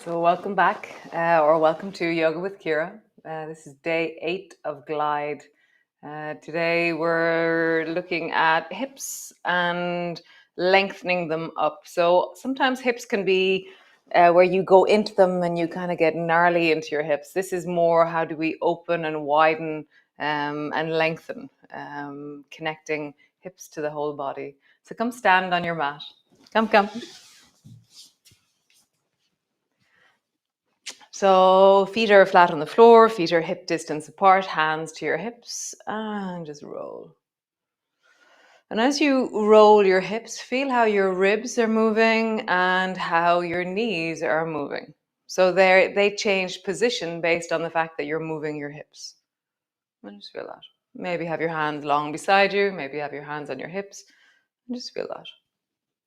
So welcome back, or welcome to Yoga with Ciara. This is day 8 of Glide. Today we're looking at hips and lengthening them up. So sometimes hips can be where you go into them and you kind of get gnarly into your hips. This is more how do we open and widen and lengthen, connecting hips to the whole body. So come stand on your mat. Come. So feet are flat on the floor, feet are hip distance apart, hands to your hips, and just roll. And as you roll your hips, feel how your ribs are moving and how your knees are moving. So they change position based on the fact that you're moving your hips. And just feel that. Maybe have your hands long beside you, maybe have your hands on your hips, and just feel that.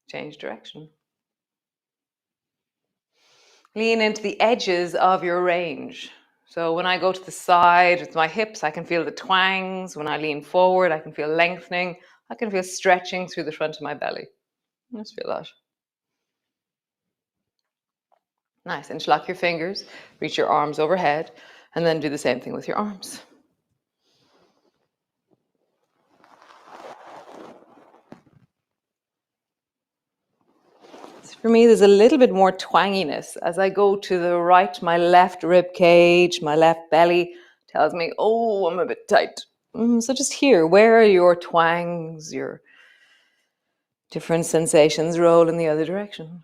Change direction. Lean into the edges of your range. So when I go to the side with my hips, I can feel the twangs. When I lean forward, I can feel lengthening. I can feel stretching through the front of my belly. Just feel that. Nice. Interlock your fingers, reach your arms overhead, and then do the same thing with your arms. For me, there's a little bit more twanginess. As I go to the right, my left rib cage, my left belly tells me, oh, I'm a bit tight. So just here, where are your twangs, your different sensations roll in the other direction?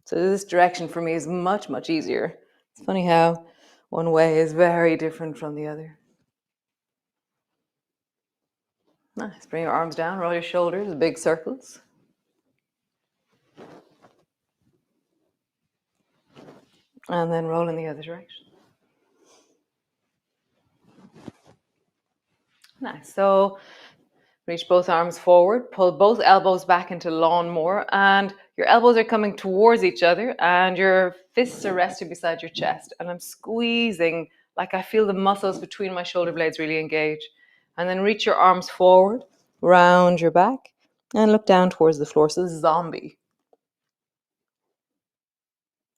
So this direction for me is much, much easier. It's funny how one way is very different from the other. Nice. Bring your arms down, roll your shoulders, big circles. And then roll in the other direction. Nice. So reach both arms forward, pull both elbows back into lawnmower, and your elbows are coming towards each other and your fists are resting beside your chest. And I'm squeezing, like I feel the muscles between my shoulder blades really engage. And then reach your arms forward, round your back, and look down towards the floor. So this is zombie.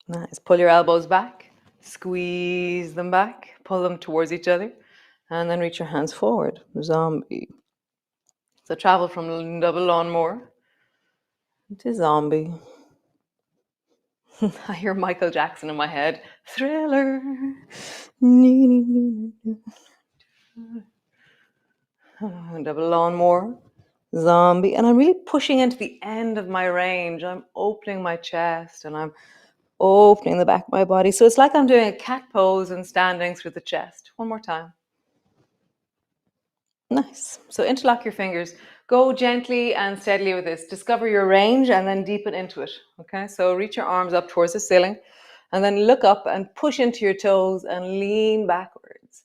Nice. Pull your elbows back, squeeze them back, pull them towards each other, and then reach your hands forward, zombie. So travel from double lawnmower to zombie. I hear Michael Jackson in my head. Thriller. Double lawnmower, zombie. And I'm really pushing into the end of my range. I'm opening my chest and I'm opening the back of my body. So it's like I'm doing a cat pose and standing through the chest. One more time. Nice. So interlock your fingers, Go gently and steadily with this. Discover your range and then deepen into it. Okay, so reach your arms up towards the ceiling and then look up and push into your toes and lean backwards.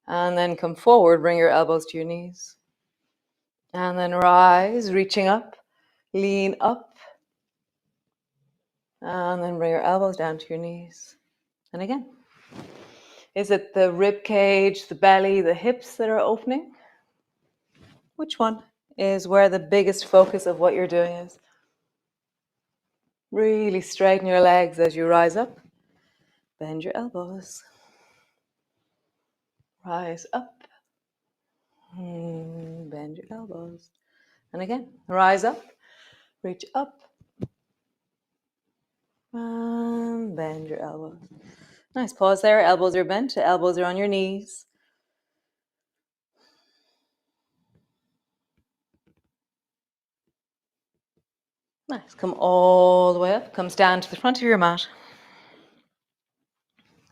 And then come forward, bring your elbows to your knees. And then rise, reaching up, lean up. And then bring your elbows down to your knees. And again. Is it the rib cage, the belly, the hips that are opening? Which one is where the biggest focus of what you're doing is? Really straighten your legs as you rise up. Bend your elbows. Rise up. Bend your elbows. And again, rise up. Reach up. And bend your elbows. Nice. Pause there. Elbows are bent. Elbows are on your knees. Nice. Come all the way up. Come stand to the front of your mat.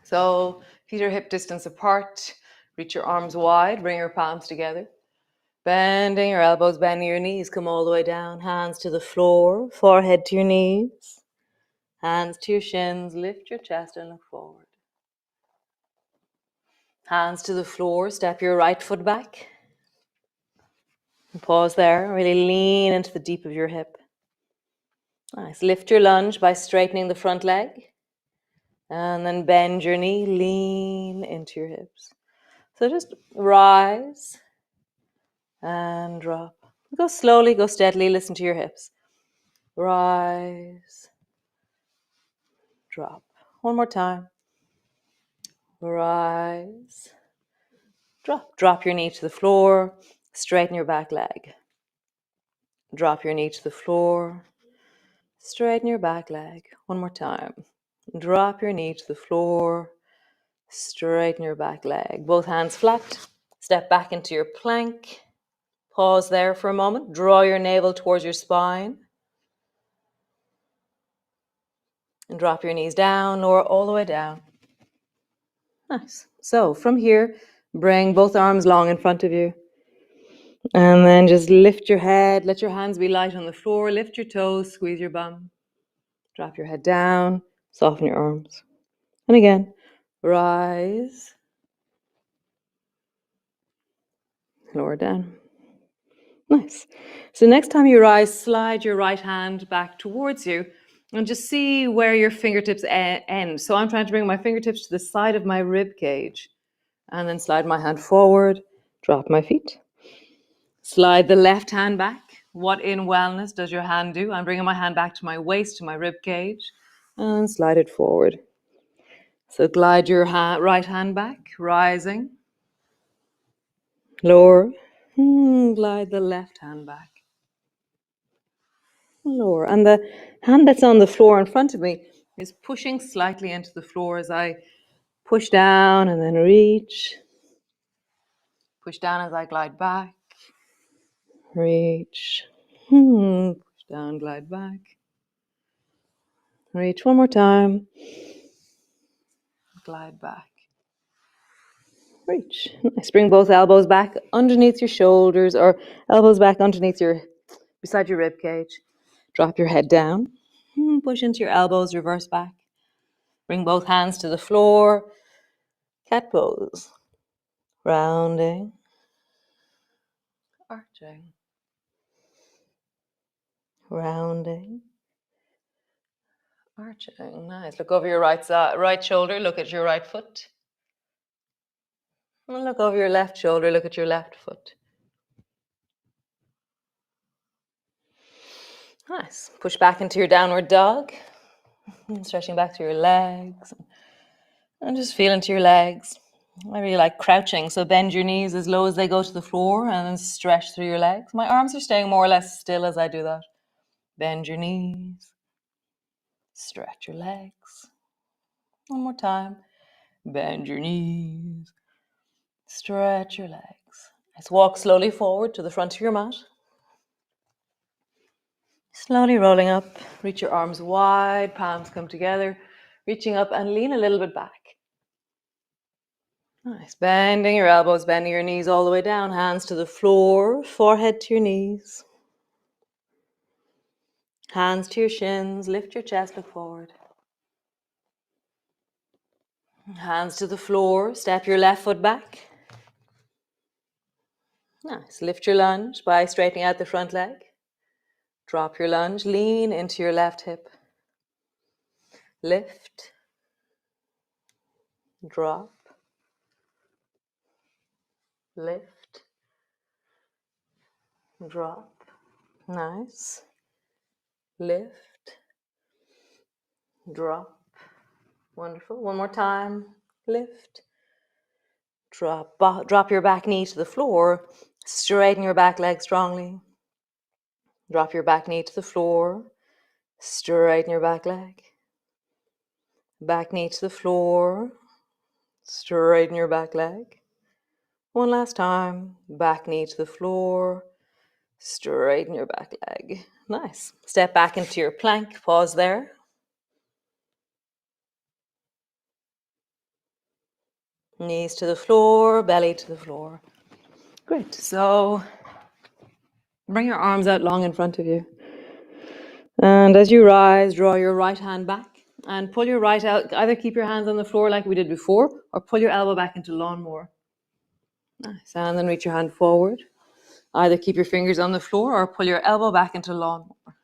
So feet are hip distance apart. Reach your arms wide. Bring your palms together. Bending your elbows, bending your knees. Come all the way down. Hands to the floor. Forehead to your knees. Hands to your shins. Lift your chest and look forward. Hands to the floor. Step your right foot back. And pause there. Really lean into the deep of your hip. Nice. Lift your lunge by straightening the front leg. And then bend your knee. Lean into your hips. So just rise and drop. Go slowly, go steadily. Listen to your hips. Rise. Drop. One more time. Rise. Drop. Drop your knee to the floor. Straighten your back leg. Drop your knee to the floor. Straighten your back leg. One more time. Drop your knee to the floor. Straighten your back leg. Both hands flat. Step back into your plank. Pause there for a moment. Draw your navel towards your spine. And drop your knees down, lower all the way down. Nice. So from here, bring both arms long in front of you. And then just lift your head. Let your hands be light on the floor. Lift your toes, squeeze your bum. Drop your head down, soften your arms. And again, rise. Lower down. Nice. So next time you rise, slide your right hand back towards you and just see where your fingertips end. So I'm trying to bring my fingertips to the side of my rib cage and then slide my hand forward, drop my feet. Slide the left hand back. What in wellness does your hand do? I'm bringing my hand back to my waist, to my rib cage, and slide it forward. So glide your right hand back, rising. Lower. Glide the left hand back. Lower. And the hand that's on the floor in front of me is pushing slightly into the floor as I push down and then reach. Push down as I glide back. Reach. Push down, glide back. Reach one more time. Glide back. Reach. Nice. Bring both elbows back underneath your shoulders or elbows back underneath beside your rib cage. Drop your head down. Push into your elbows, reverse back. Bring both hands to the floor. Cat pose. Rounding. Arching. Rounding. Arching. Nice. Look over your right shoulder. Look at your right foot. And look over your left shoulder. Look at your left foot. Nice. Push back into your downward dog. Stretching back through your legs. And just feel into your legs. I really like crouching. So bend your knees as low as they go to the floor and then stretch through your legs. My arms are staying more or less still as I do that. Bend your knees. Stretch your legs. One more time. Bend your knees. Stretch your legs. Let's walk slowly forward to the front of your mat. Slowly rolling up. Reach your arms wide. Palms come together. Reaching up and lean a little bit back. Nice. Bending your elbows, bending your knees all the way down. Hands to the floor, forehead to your knees. Hands to your shins. Lift your chest, look forward. Hands to the floor. Step your left foot back. Nice. Lift your lunge by straightening out the front leg. Drop your lunge. Lean into your left hip. Lift. Drop. Lift. Drop. Nice. Lift. Drop. Wonderful. One more time. Lift. Drop. Drop your back knee to the floor. Straighten your back leg strongly. Drop your back knee to the floor. Straighten your back leg. Back knee to the floor. Straighten your back leg. One last time. Back knee to the floor. Straighten your back leg. Nice. Step back into your plank. Pause there. Knees to the floor, belly to the floor. Great. So bring your arms out long in front of you. And as you rise, draw your right hand back and pull your right out. Either keep your hands on the floor like we did before or pull your elbow back into lawnmower. Nice. And then reach your hand forward. Either keep your fingers on the floor or pull your elbow back into lawnmower.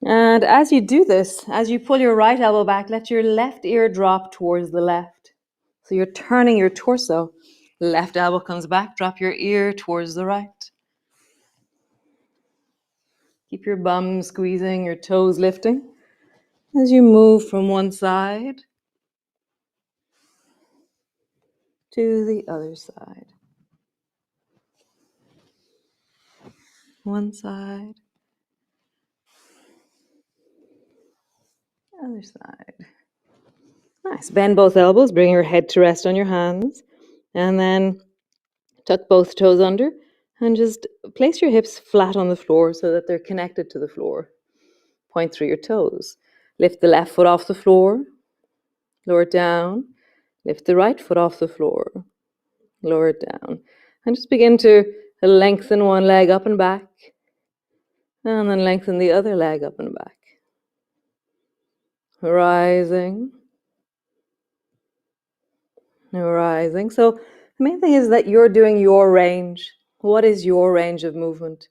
And as you do this, as you pull your right elbow back, let your left ear drop towards the left. So you're turning your torso. Left elbow comes back, drop your ear towards the right. Keep your bum squeezing, your toes lifting as you move from one side to the other side. One side, other side. Nice. Bend both elbows, bring your head to rest on your hands, and then tuck both toes under and just place your hips flat on the floor so that they're connected to the floor. Point through your toes. Lift the left foot off the floor, lower it down. Lift the right foot off the floor, lower it down. And just begin to lengthen one leg up and back, and then lengthen the other leg up and back. Rising, rising. So the main thing is that you're doing your range. What is your range of movement?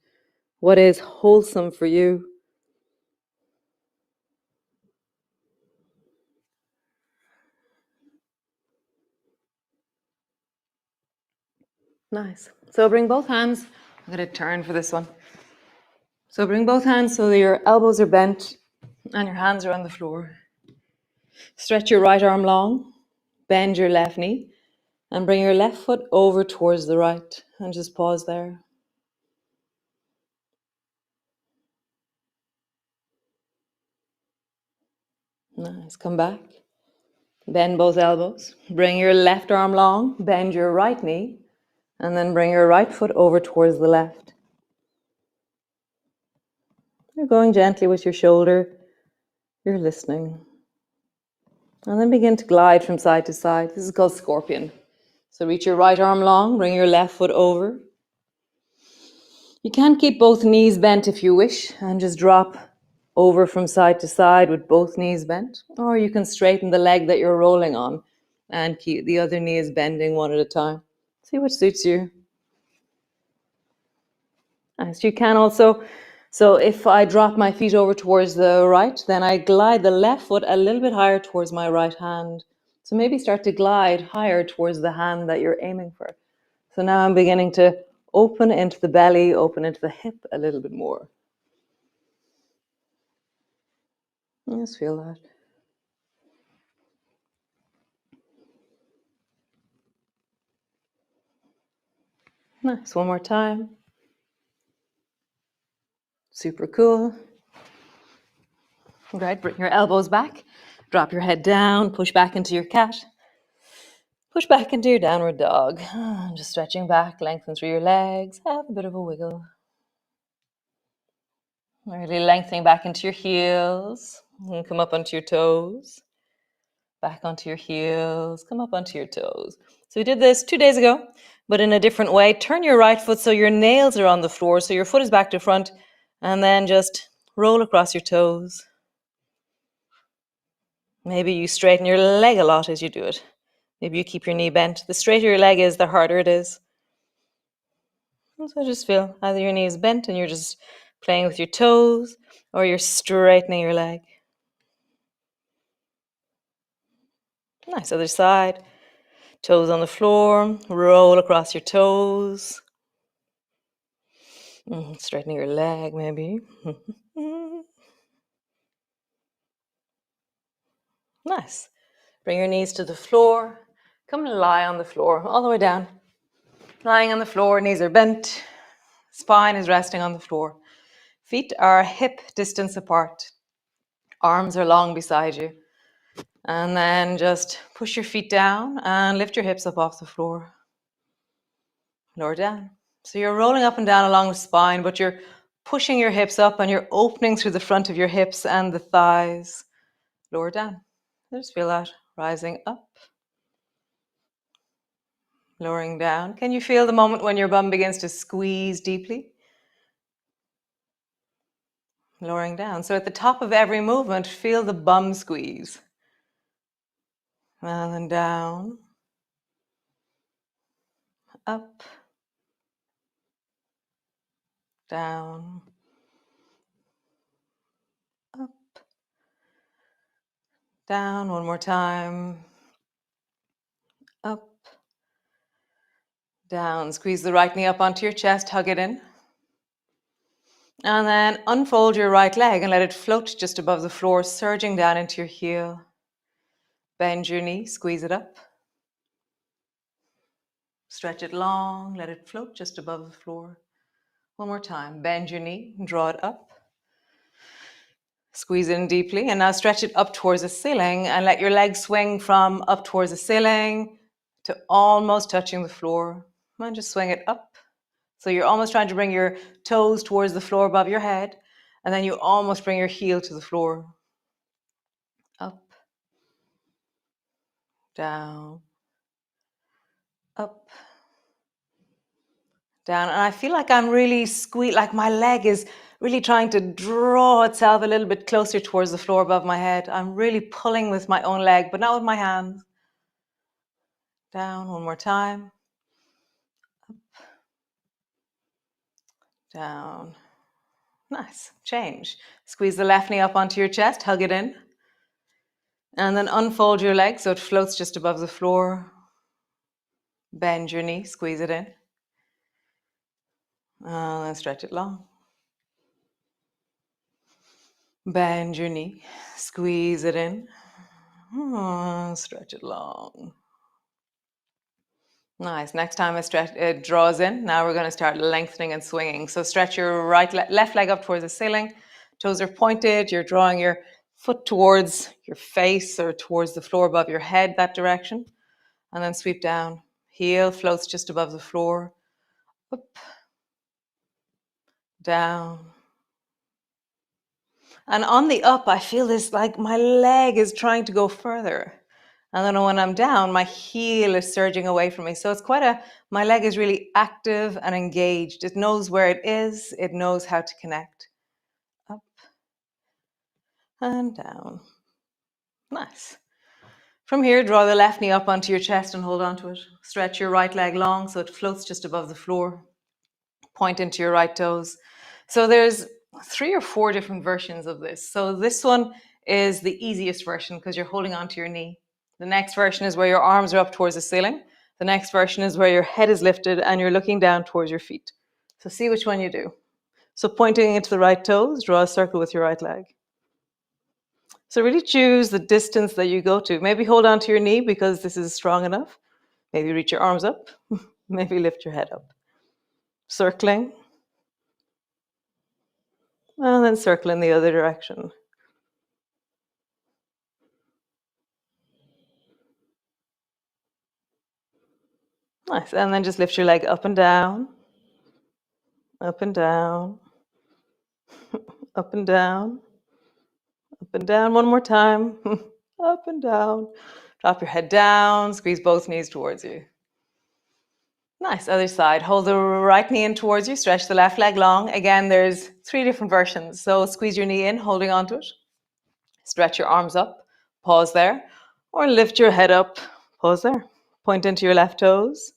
What is wholesome for you? Nice. So bring both hands. I'm going to turn for this one. So bring both hands so that your elbows are bent and your hands are on the floor. Stretch your right arm long. Bend your left knee. And bring your left foot over towards the right. And just pause there. Nice. Come back. Bend both elbows. Bring your left arm long. Bend your right knee. And then bring your right foot over towards the left. You're going gently with your shoulder. You're listening. And then begin to glide from side to side. This is called scorpion. So reach your right arm long. Bring your left foot over. You can keep both knees bent if you wish and just drop over from side to side with both knees bent. Or you can straighten the leg that you're rolling on and keep the other knee is bending one at a time. See what suits you. As you can also, so if I drop my feet over towards the right, then I glide the left foot a little bit higher towards my right hand. So maybe start to glide higher towards the hand that you're aiming for. So now I'm beginning to open into the belly, open into the hip a little bit more. Just feel that. Nice. One more time. Super cool. Great. Bring your elbows back. Drop your head down. Push back into your cat. Push back into your downward dog. Just stretching back. Lengthen through your legs. Have a bit of a wiggle. Really lengthening back into your heels. And come up onto your toes. back onto your heels, come up onto your toes. So we did this 2 days ago, but in a different way. Turn your right foot so your nails are on the floor, so your foot is back to front, and then just roll across your toes. Maybe you straighten your leg a lot as you do it. Maybe you keep your knee bent. The straighter your leg is, the harder it is. So just feel either your knee is bent and you're just playing with your toes, or you're straightening your leg. Nice, other side. Toes on the floor, roll across your toes. Straightening your leg, maybe. Nice. Bring your knees to the floor. Come and lie on the floor, all the way down. Lying on the floor, knees are bent. Spine is resting on the floor. Feet are hip distance apart. Arms are long beside you. And then just push your feet down and lift your hips up off the floor. Lower down. So you're rolling up and down along the spine, but you're pushing your hips up and you're opening through the front of your hips and the thighs. Lower down. Just feel that rising up, lowering down. Can you feel the moment when your bum begins to squeeze deeply? Lowering down. So at the top of every movement, feel the bum squeeze. And then down, up, down, up, down. One more time. Up, down. Squeeze the right knee up onto your chest, hug it in. And then unfold your right leg and let it float just above the floor, surging down into your heel. Bend your knee, squeeze it up. Stretch it long, let it float just above the floor. One more time. Bend your knee, draw it up. Squeeze in deeply, and now stretch it up towards the ceiling and let your legs swing from up towards the ceiling to almost touching the floor. And just swing it up. So you're almost trying to bring your toes towards the floor above your head, and then you almost bring your heel to the floor. Up, down, up, down. And I feel like I'm really like my leg is really trying to draw itself a little bit closer towards the floor above my head. I'm really pulling with my own leg, but not with my hands. Down, one more time. Up, down. Nice. Change. Squeeze the left knee up onto your chest, hug it in. And then unfold your leg so it floats just above the floor. Bend your knee, squeeze it in. And then stretch it long. Bend your knee, squeeze it in. Stretch it long. Nice. Next time it draws in. Now we're going to start lengthening and swinging. So stretch your left leg up towards the ceiling. Toes are pointed. You're drawing your foot towards your face or towards the floor above your head, that direction. And then sweep down. Heel floats just above the floor. Up, down. And on the up, I feel this like my leg is trying to go further. And then when I'm down, my heel is surging away from me. So it's my leg is really active and engaged. It knows where it is. It knows how to connect. Up and down. Nice. From here, draw the left knee up onto your chest and hold onto it. Stretch your right leg long so it floats just above the floor. Point into your right toes. So there's 3 or 4 different versions of this. So this one is the easiest version because you're holding onto your knee. The next version is where your arms are up towards the ceiling. The next version is where your head is lifted and you're looking down towards your feet. So see which one you do. So pointing into the right toes, draw a circle with your right leg. So really choose the distance that you go to. Maybe hold on to your knee because this is strong enough. Maybe reach your arms up. Maybe lift your head up. Circling. And then circle in the other direction. Nice. And then just lift your leg up and down, up and down, up and down, up and down. One more time. up and down. Drop your head down, squeeze both knees towards you. Nice, other side. Hold the right knee in towards you, stretch the left leg long. Again, there's 3 different versions. So squeeze your knee in, holding onto it. Stretch your arms up, pause there. Or lift your head up, pause there. Point into your left toes,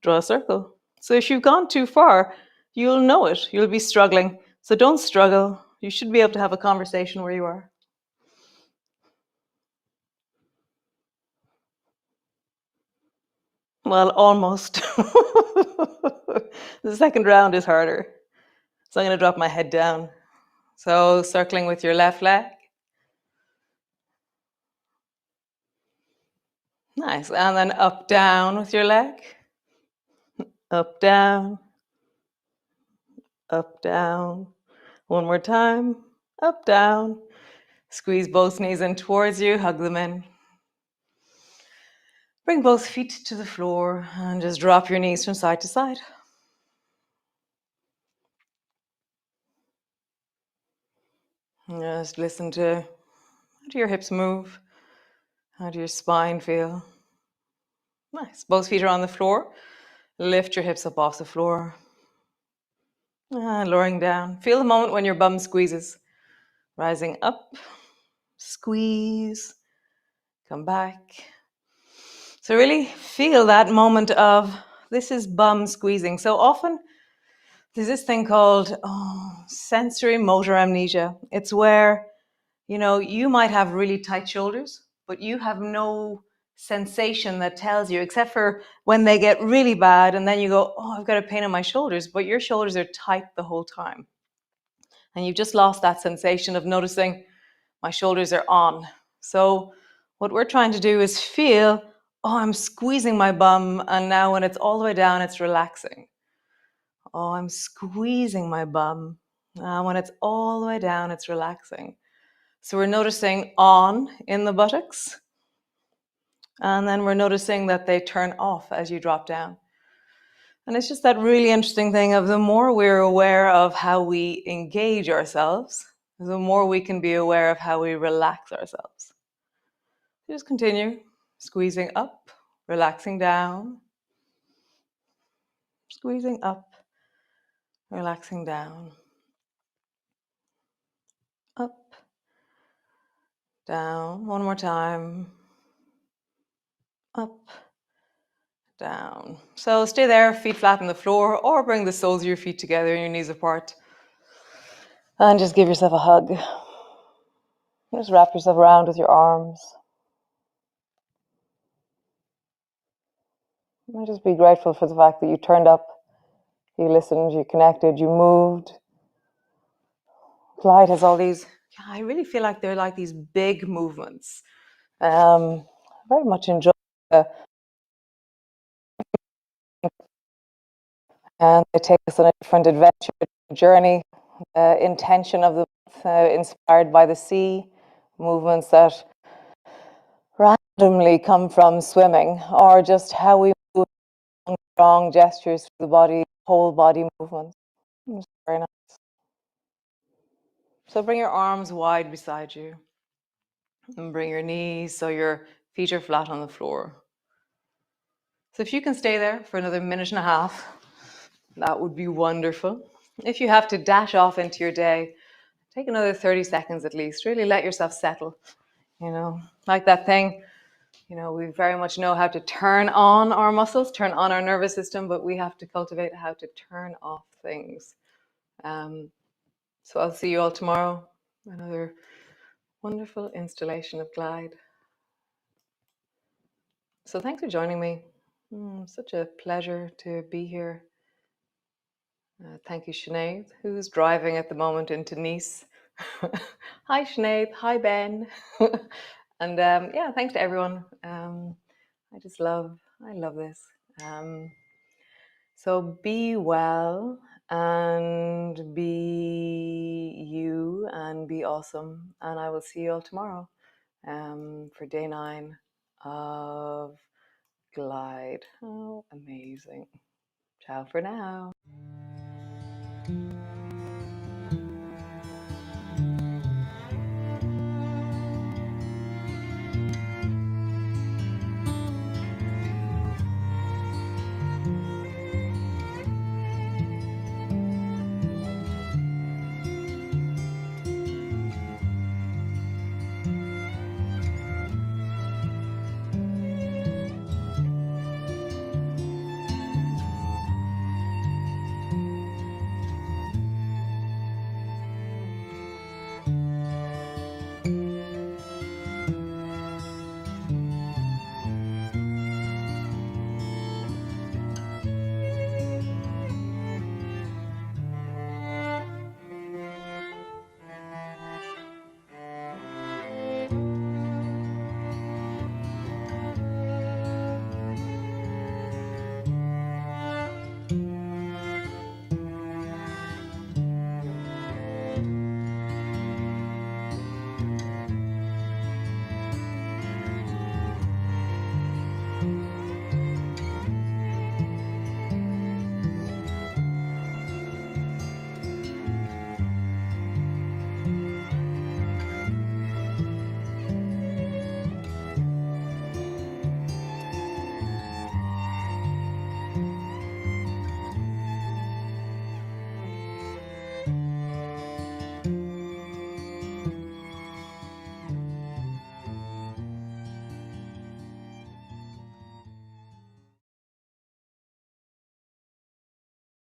draw a circle. So if you've gone too far, you'll know it. You'll be struggling. So don't struggle. You should be able to have a conversation where you are. Well, almost. The second round is harder. So I'm going to drop my head down. So circling with your left leg. Nice. And then up, down with your leg. Up, down. Up, down. One more time. Up, down. Squeeze both knees in towards you. Hug them in. Bring both feet to the floor and just drop your knees from side to side. Just listen to how do your hips move? How do your spine feel? Nice. Both feet are on the floor. Lift your hips up off the floor. And lowering down. Feel the moment when your bum squeezes. Rising up. Squeeze. Come back. So really feel that moment of this is bum squeezing. So often there's this thing called sensory motor amnesia. It's where, you might have really tight shoulders, but you have no sensation that tells you, except for when they get really bad and then you go, oh, I've got a pain in my shoulders, but your shoulders are tight the whole time. And you've just lost that sensation of noticing my shoulders are on. So what we're trying to do is feel, oh, I'm squeezing my bum, and now when it's all the way down, it's relaxing. Oh, I'm squeezing my bum. When it's all the way down, it's relaxing. So we're noticing on in the buttocks, and then we're noticing that they turn off as you drop down. And it's just that really interesting thing of the more we're aware of how we engage ourselves, the more we can be aware of how we relax ourselves. Just continue squeezing up, relaxing down, squeezing up, relaxing down, up, down. One more time. Up, down. So stay there, feet flat on the floor, or bring the soles of your feet together and your knees apart. And just give yourself a hug. Just wrap yourself around with your arms. And just be grateful for the fact that you turned up, you listened, you connected, you moved. Glide has all these, I really feel like they're like these big movements. Very much enjoy and they take us on a different adventure journey. Intention of the inspired by the sea, movements that randomly come from swimming, or just how we move, strong gestures for the body, whole body movements. It's very nice. So bring your arms wide beside you and bring your knees so your feet are flat on the floor. So if you can stay there for another minute and a half, that would be wonderful. If you have to dash off into your day, take another 30 seconds at least. Really let yourself settle. Like that thing, we very much know how to turn on our muscles, turn on our nervous system, but we have to cultivate how to turn off things. So I'll see you all tomorrow. Another wonderful installation of Glide. So thanks for joining me. Such a pleasure to be here. Thank you, Sinead, who's driving at the moment into Nice. Hi, Sinead. Hi, Ben. And thanks to everyone. I love this. So be well and be you and be awesome. And I will see you all tomorrow for day 9 of Glide. Oh, amazing. Ciao for now.